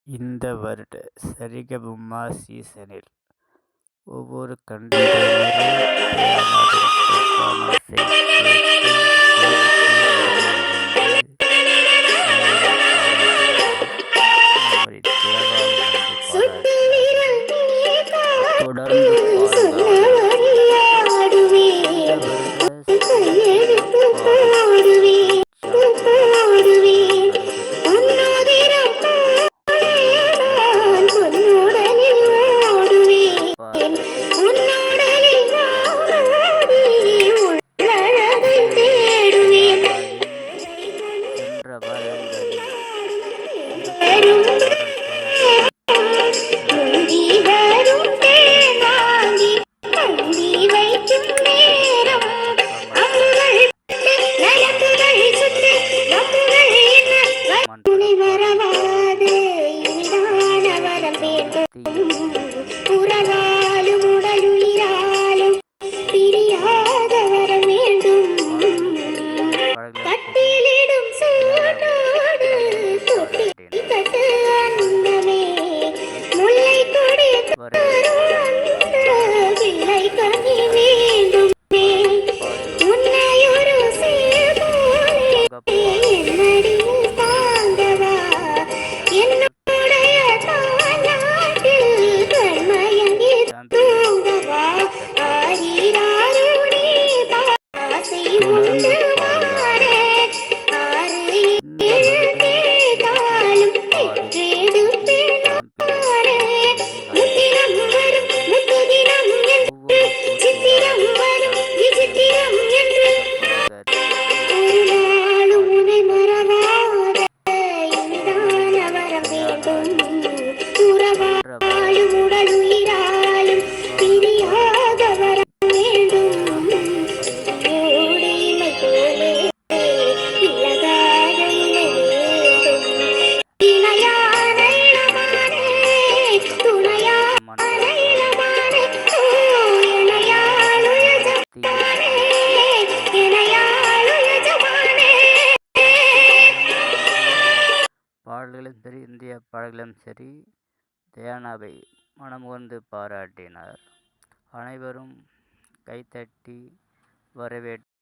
இந்த வருட சரிகமப சீசனில் ஒவ்வொரு கண்டெய்னரும் தயானாவின் பெர்ஃபார்மன்ஸை கேட்டு ஸ்டேஜுக்கு வருகை தந்து நம்மை தேவாவும் வந்து பாராட்டினார்கள். தொடர்ந்து பாடல்களும் சரி, இந்திய பாடல்களும் சரி, தயானாவை மனமுகந்து பாராட்டினார். அனைவரும் கைத்தட்டி வரவேற்று